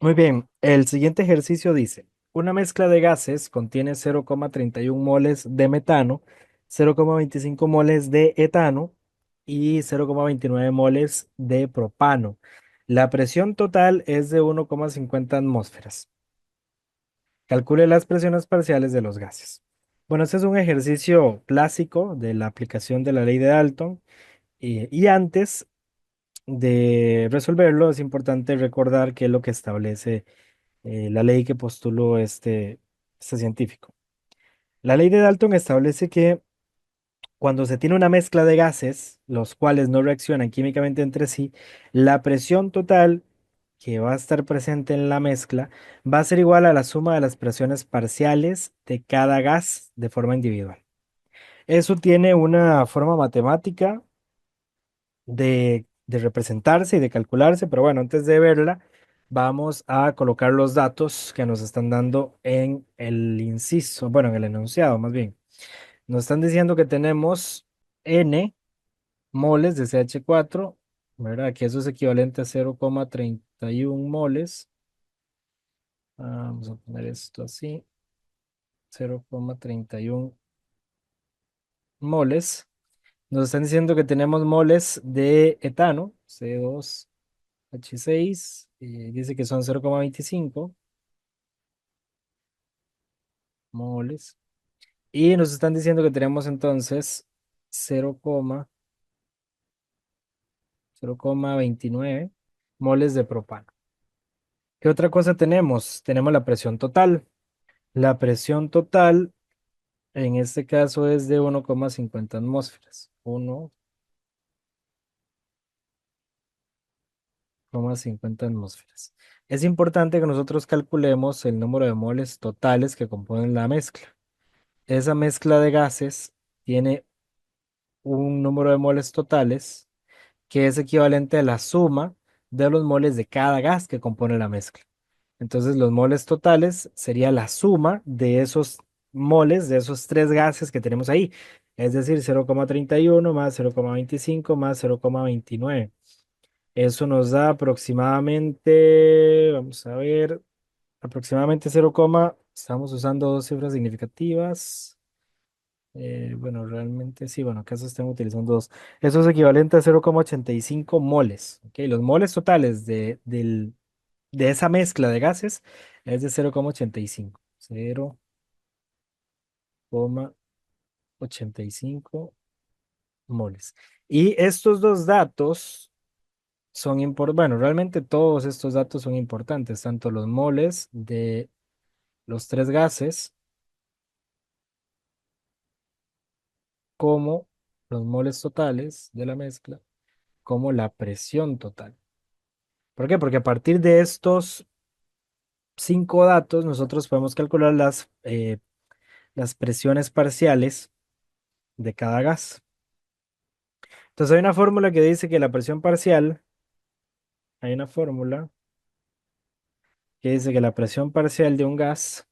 Muy bien, el siguiente ejercicio dice, una mezcla de gases contiene 0,31 moles de metano, 0,25 moles de etano y 0,29 moles de propano. La presión total es de 1,50 atmósferas. Calcule las presiones parciales de los gases. Bueno, este es un ejercicio clásico de la aplicación de la ley de Dalton y antes de resolverlo es importante recordar qué es lo que establece la ley que postuló este científico. La ley de Dalton establece que cuando se tiene una mezcla de gases, los cuales no reaccionan químicamente entre sí, la presión total que va a estar presente en la mezcla va a ser igual a la suma de las presiones parciales de cada gas de forma individual. Eso tiene una forma matemática de representarse y de calcularse, pero bueno, antes de verla, vamos a colocar los datos que nos están dando en el inciso, bueno, en el enunciado más bien. Nos están diciendo que tenemos N moles de CH4, ¿verdad? Que eso es equivalente a 0,31 moles. Vamos a poner esto así, 0,31 moles. Nos están diciendo que tenemos moles de etano, C2H6, y dice que son 0,25 moles. Y nos están diciendo que tenemos entonces 0,29 moles de propano. ¿Qué otra cosa tenemos? Tenemos la presión total. La presión total en este caso es de 1,50 atmósferas. 1,50 atmósferas. Es importante que nosotros calculemos el número de moles totales que componen la mezcla. Esa mezcla de gases tiene un número de moles totales que es equivalente a la suma de los moles de cada gas que compone la mezcla. Entonces, los moles totales sería la suma de esos moles, de esos tres gases que tenemos ahí. Es decir, 0,31 más 0,25 más 0,29. Eso nos da aproximadamente, vamos a ver, aproximadamente 0, estamos usando dos cifras significativas. Bueno, realmente sí, bueno, acá se están utilizando dos. Eso es equivalente a 0,85 moles. ¿Ok? Los moles totales de esa mezcla de gases es de 0,85. 0,85 moles. Y estos dos datos son importantes. Bueno, realmente todos estos datos son importantes, tanto los moles de los tres gases como los moles totales de la mezcla, como la presión total. ¿Por qué? Porque a partir de estos cinco datos, nosotros podemos calcular las presiones parciales de cada gas. Entonces hay una fórmula que dice que la presión parcial, hay una fórmula que dice que la presión parcial de un gas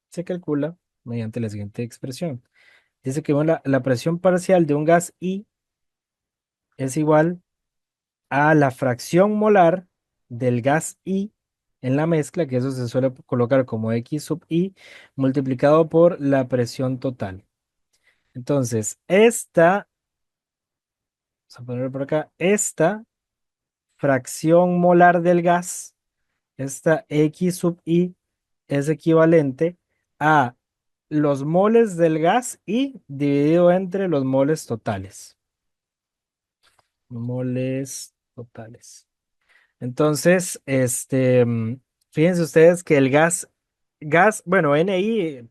se calcula mediante la siguiente expresión. Dice que bueno, la presión parcial de un gas I es igual a la fracción molar del gas I en la mezcla, que eso se suele colocar como X sub I, multiplicado por la presión total. Entonces, vamos a poner por acá, esta fracción molar del gas, esta X sub I, es equivalente a los moles del gas I dividido entre los moles totales. Moles totales. Entonces, fíjense ustedes que el gas, bueno, NI,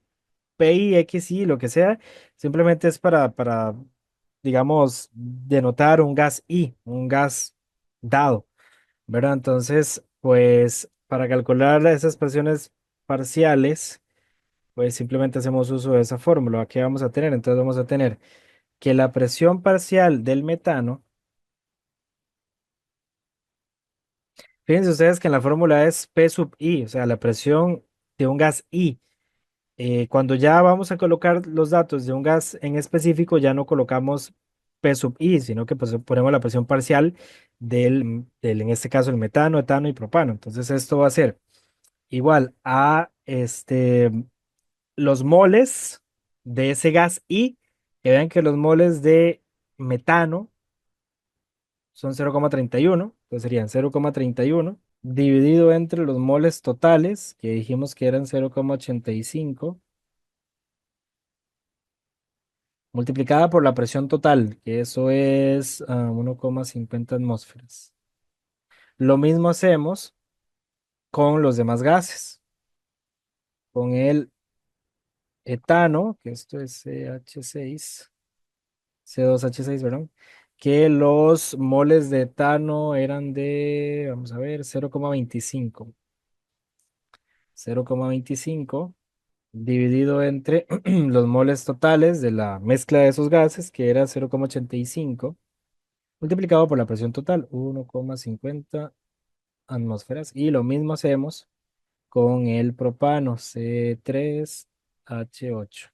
PI, XI, lo que sea, simplemente es para, digamos, denotar un gas I, un gas dado, ¿verdad? Entonces, pues, para calcular esas presiones parciales, pues simplemente hacemos uso de esa fórmula. ¿Qué vamos a tener? Entonces vamos a tener que la presión parcial del metano, fíjense ustedes que en la fórmula es P sub I, o sea, la presión de un gas I. Cuando ya vamos a colocar los datos de un gas en específico, ya no colocamos P sub I, sino que pues ponemos la presión parcial en este caso, el metano, etano y propano. Entonces esto va a ser igual a los moles de ese gas I, que vean que los moles de metano son 0,31, entonces serían 0,31 dividido entre los moles totales, que dijimos que eran 0,85, multiplicada por la presión total, que eso es 1,50 atmósferas. Lo mismo hacemos con los demás gases, con el etano, que esto es CH6, C2H6, ¿verdad? Que los moles de etano eran de, vamos a ver, 0,25. 0,25 dividido entre los moles totales de la mezcla de esos gases, que era 0,85, multiplicado por la presión total, 1,50 atmósferas. Y lo mismo hacemos con el propano, C3H8.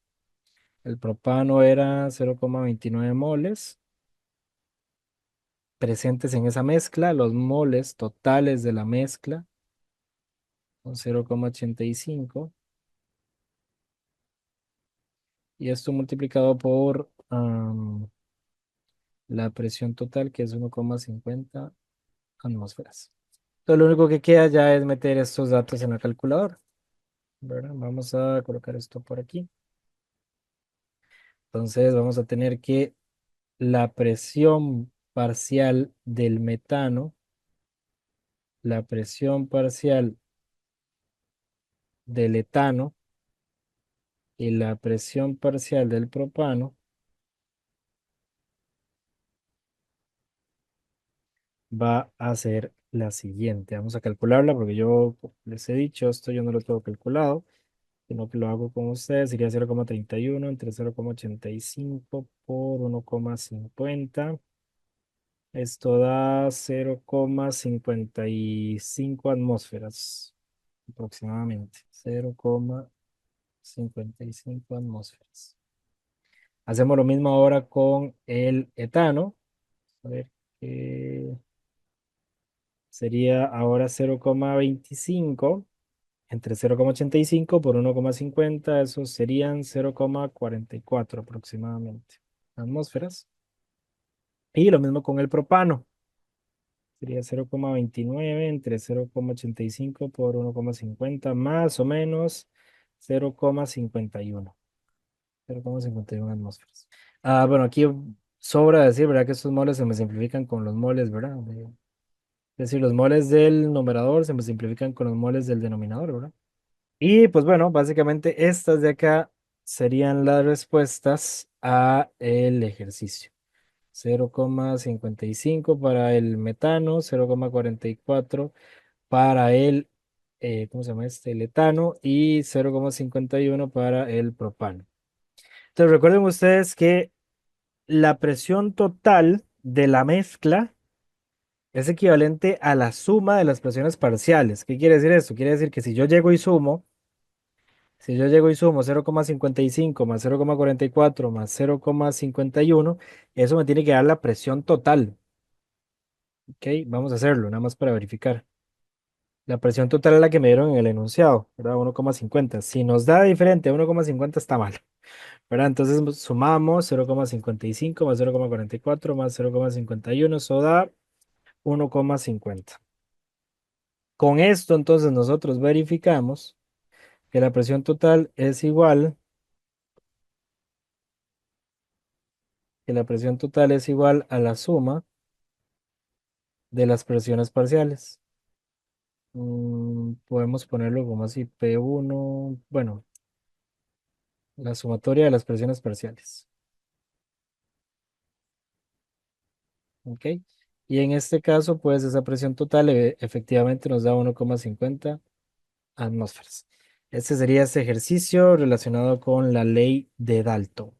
El propano era 0,29 moles presentes en esa mezcla. Los moles totales de la mezcla son 0,85. Y esto multiplicado por la presión total, que es 1,50 atmósferas. Entonces, lo único que queda ya es meter estos datos en la calculadora, ¿verdad? Vamos a colocar esto por aquí. Entonces, vamos a tener que la presión parcial del metano, la presión parcial del etano y la presión parcial del propano va a ser la siguiente. Vamos a calcularla porque yo les he dicho, esto yo no lo tengo calculado, sino que lo hago con ustedes. Sería 0,31 entre 0,85 por 1,50. Esto da 0,55 atmósferas aproximadamente. 0,55 atmósferas. Hacemos lo mismo ahora con el etano. A ver, qué sería ahora 0,25 entre 0,85 por 1,50, esos serían 0,44 aproximadamente atmósferas. Y lo mismo con el propano, sería 0,29 entre 0,85 por 1,50, más o menos 0,51. 0,51 atmósferas. Bueno, aquí sobra decir, ¿verdad? Que estos moles se me simplifican con los moles, ¿verdad? Es decir, los moles del numerador se me simplifican con los moles del denominador, ¿verdad? Y pues bueno, básicamente estas de acá serían las respuestas a el ejercicio. 0,55 para el metano, 0,44 para el, ¿cómo se llama este? El etano y 0,51 para el propano. Entonces recuerden ustedes que la presión total de la mezcla es equivalente a la suma de las presiones parciales. ¿Qué quiere decir esto? Quiere decir que si yo llego y sumo 0,55 más 0,44 más 0,51, eso me tiene que dar la presión total. ¿Ok? Vamos a hacerlo, nada más para verificar. La presión total es la que me dieron en el enunciado, ¿verdad? 1,50. Si nos da diferente a 1,50 está mal, ¿verdad? Entonces sumamos 0,55 más 0,44 más 0,51, eso da 1,50. Con esto entonces nosotros verificamos que la presión total es igual a la suma de las presiones parciales. Podemos ponerlo como así, P1, bueno, la sumatoria de las presiones parciales. ¿Ok? Y en este caso, pues esa presión total efectivamente nos da 1,50 atmósferas. Este sería ese ejercicio relacionado con la ley de Dalton.